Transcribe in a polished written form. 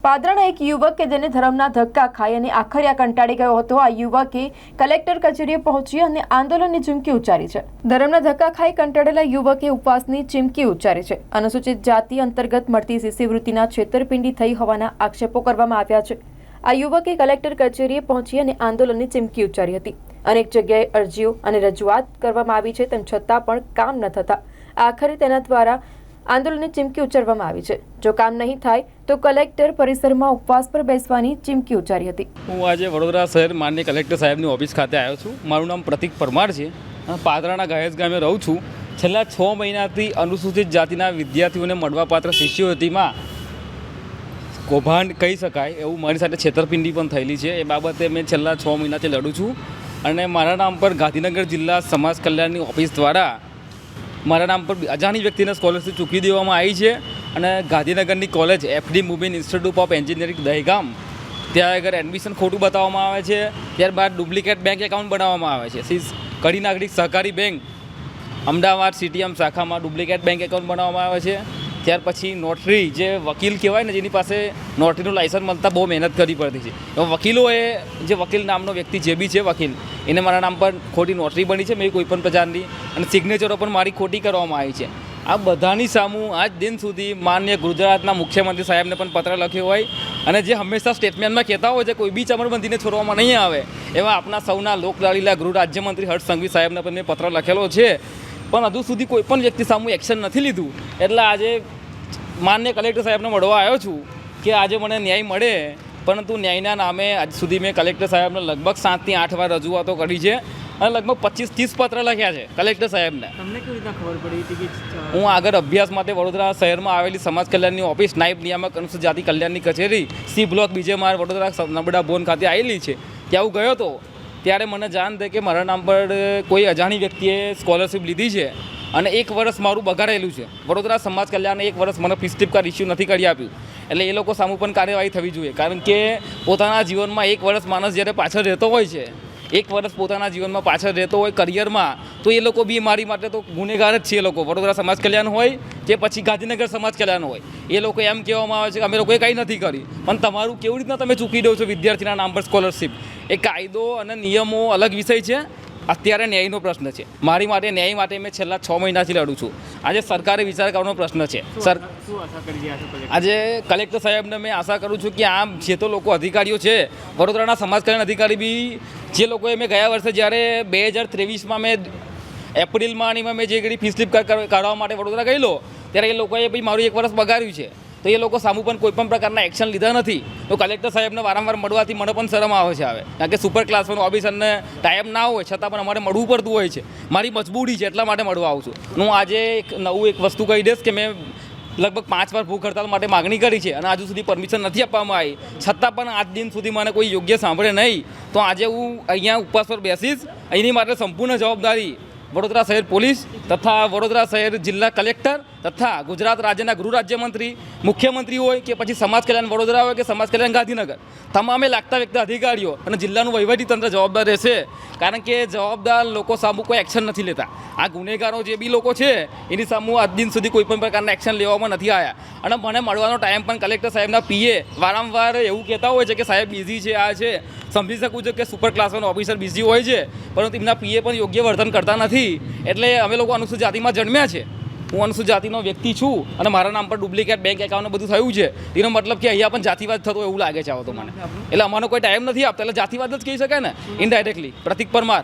પાદરાના એક યુવક કે જેને ધર્મના ધક્કા ખાઈ અને આખરે કંટાળી ગયો હતો. આ યુવકે કલેક્ટર કચેરીએ પહોંચી અને આંદોલનની ચીમકી ઉચ્ચારી છે. ધર્મના ધક્કા ખાઈ કંટાળેલા યુવકે ઉપવાસની ચીમકી ઉચ્ચારી છે. અનુસૂચિત જાતિ અંતર્ગત મળતી શિષ્યવૃત્તિના છેતરપિંડી થઈ હોવાના આક્ષેપો કરવામાં આવ્યા છે. આ યુવકે કલેક્ટર કચેરીએ પહોંચી અને આંદોલનની ચીમકી ઉચ્ચારી હતી. અનેક જગ્યાએ અરજીઓ અને રજૂઆત કરવામાં આવી છે, તેમ છતાં પણ કામ ન થતા આખરે તેના દ્વારા આંદોલનની ચીમકી ઉચ્ચારવામાં આવી છે. જો કામ નહીં થાય તો કલેક્ટર પરિસરમાં ઉપવાસ પર બેસવાની ચીમકી ઉચ્ચારી હતી. હું આજે વડોદરા શહેર માનનીય કલેક્ટર સાહેબની ઓફિસ ખાતે આવ્યો છું. મારું નામ પ્રતિક પરમાર છે. પાદરાના ગાયસ ગામે રહું છું. છેલ્લા 6 મહિનાથી અનુસૂચિત જાતિના વિદ્યાર્થીઓને મળવાપાત્ર શિષ્યવૃત્તિમાં કૌભાંડ કહી શકાય એવું મારી સાથે છેતરપિંડી પણ થયેલી છે. એ બાબતે મેં છેલ્લા 6 મહિનાથી લડું છું અને મારા નામ પર ગાંધીનગર જિલ્લા સમાજ કલ્યાણની ઓફિસ દ્વારા મારા નામ પર અજાણી વ્યક્તિને સ્કોલરશીપ ચૂકવી દેવામાં આવી છે. અને ગાંધીનગરની college FD Mubin institute of engineering Dehgam ત્યાં આગળ એડમિશન ખોટું બતાવવામાં આવે છે. ત્યારબાદ ડુપ્લિકેટ બેંક એકાઉન્ટ બનાવવામાં આવે છે. કડી નાગરિક સહકારી બેંક અમદાવાદ સીટીએમ શાખામાં ડુપ્લિકેટ બેંક એકાઉન્ટ બનાવવામાં આવે છે. ત્યાર પછી નોટરી જે વકીલ કહેવાય ને, જેની પાસે નોટરીનું લાયસન્સ મળતા બહુ મહેનત કરવી પડતી છે. વકીલોએ જે વકીલ નામનો વ્યક્તિ જે બી છે વકીલ, એને મારા નામ પર ખોટી નોટરી બની છે મેં કોઈપણ પ્રકારની, અને સિગ્નેચરો પણ મારી ખોટી કરવામાં આવી છે. આ બધાની સામું આજ દિન સુધી માન્ય ગુજરાતના મુખ્યમંત્રી સાહેબને પણ પત્ર લખ્યો હોય અને જે હંમેશા સ્ટેટમેન્ટમાં કહેતા હોય છે કોઈ બી ચમરબંધીને છોડવામાં નહીં આવે, એવા આપણા સૌના લોકલાડીલા ગૃહ રાજ્યમંત્રી હર્ષ સંઘવી સાહેબને પણ મેં પત્ર લખેલો છે. પણ હજુ સુધી કોઈ પણ વ્યક્તિ સામું એક્શન નથી લીધું. એટલે આજે માન્ય કલેક્ટર સાહેબને મળવા આવ્યો છું કે આજે મને ન્યાય મળે. પરંતુ ન્યાયના નામે આજ સુધી મેં કલેક્ટર સાહેબને લગભગ 7 થી 8 વાર રજૂઆતો કરી છે અને લગભગ 25-30 પત્ર લખ્યા છે કલેક્ટર સાહેબને. તમને કેવી રીતના ખબર પડી હતી કે હું આગળ અભ્યાસ માટે વડોદરા શહેરમાં આવેલી સમાજ કલ્યાણની ઓફિસ નાયબ નિયામક અનુસૂચિત જાતિ કલ્યાણની કચેરી સી બ્લોક બીજે માર વડોદરા નબળા ભવન ખાતે આવેલી છે, ત્યાં હું ગયો હતો. ત્યારે મને જાણ થઈ કે મારા નામ પર કોઈ અજાણી વ્યક્તિએ સ્કોલરશીપ લીધી છે અને 1 વર્ષ મારું બગાડેલું છે. વડોદરા સમાજ કલ્યાણે 1 વર્ષ મને ફી સ્ટીપ કાર્ડ ઇસ્યુ નથી કરી આપ્યું. એટલે એ લોકો સામું પણ કાર્યવાહી થવી જોઈએ. કારણ કે પોતાના જીવનમાં 1 વર્ષ માણસ જ્યારે પાછળ રહેતો હોય છે, 1 વર્ષ પોતાના જીવનમાં પાછળ રહેતો હોય કરિયરમાં, તો એ લોકો બી મારી માટે તો ગુનેગાર જ છે. એ લોકો વડોદરા સમાજ કલ્યાણ હોય કે પછી ગાંધીનગર સમાજ કલ્યાણ હોય, એ લોકો એમ કહેવામાં આવે છે કે અમે લોકોએ કંઈ નથી કરી. પણ તમારું કેવી રીતના તમે ચૂકી દો છો વિદ્યાર્થીના નામ પર સ્કોલરશીપ? એ કાયદો અને નિયમો અલગ વિષય છે. અત્યારે ન્યાયનો પ્રશ્ન છે. મારી માટે ન્યાય માટે મેં છેલ્લા 6 મહિનાથી લડું છું. આજે સરકારે વિચાર કરવાનો પ્રશ્ન છે. આજે કલેક્ટર સાહેબને મેં આશા કરું છું કે આમ જે તો લોકો અધિકારીઓ છે, વડોદરાના સમાજ કલ્યાણ અધિકારી બી, જે લોકોએ મેં ગયા વર્ષે જ્યારે 2023માં મેં એપ્રિલમાં મેં જે ઘડી ફી સ્લીપ કાઢવા માટે વડોદરા ગયેલો, ત્યારે એ લોકોએ ભાઈ મારું 1 વર્ષ બગાડ્યું છે. તો એ લોકો સામું પણ કોઈ પણ પ્રકારના એક્શન લીધા નથી. તો કલેક્ટર સાહેબને વારંવાર મળવાથી મને પણ શરમ આવે છે. કારણ કે સુપર ક્લાસમાં ઓફિસરને ટાઈમ ના હોય છતાં પણ અમારે મળવું પડતું હોય છે. મારી મજબૂરી છે, એટલા માટે મળવા આવું છું. હું આજે એક વસ્તુ કહી દઈશ કે મેં લગભગ 5 વાર ભૂખ હડતાલ માટે માગણી કરી છે અને હજુ સુધી પરમિશન નથી આપવામાં આવી. છતાં પણ આજ દિન સુધી મને કોઈ યોગ્ય સાંભળે નહીં. તો આજે હું અહીંયા ઉપવાસ પર બેસીશ. એની માટે સંપૂર્ણ જવાબદારી વડોદરા શહેર પોલીસ તથા વડોદરા શહેર જિલ્લા કલેક્ટર તથા ગુજરાત રાજ્યના ગૃહ રાજ્યમંત્રી, મુખ્યમંત્રી હોય કે પછી સમાજ કલ્યાણ વડોદરા હોય કે સમાજ કલ્યાણ ગાંધીનગર, તમામે લાગતા વ્યક્તિ અધિકારીઓ અને જિલ્લાનું વહીવટીતંત્ર જવાબદાર રહેશે. કારણ કે જવાબદાર લોકો સામું કોઈ એક્શન નથી લેતા. આ ગુનેગારો જે બી લોકો છે એની સામું આજ દિન સુધી કોઈ પણ પ્રકારના એક્શન લેવામાં નથી આવ્યા. અને મને મળવાનો ટાઈમ પણ કલેક્ટર સાહેબના પીએ વારંવાર એવું કહેતા હોય છે કે સાહેબ બિઝી છે, આ છે. સમજી શકું છું કે સુપર ક્લાસનો ઓફિસર બિઝી હોય છે, પરંતુ એમના પીએ પણ યોગ્ય વર્તન કરતા નથી. એટલે અમે લોકો અનુસૂચિત જાતિમાં જન્મ્યા છે. હું અનુસૂચિત જાતિનો વ્યક્તિ છું અને મારા નામ પર ડુપ્લિકેટ બેંક એકાઉન્ટ બધું થયું છે. એનો મતલબ કે અહીંયા પણ જાતિવાદ થતો એવું લાગે છે. આવો તો મને એટલે અમારો કોઈ ટાઈમ નથી આપતા, એટલે જાતિવાદ જ કહી શકાય ને ઇનડાયરેક્ટલી. પ્રતિક પરમાર.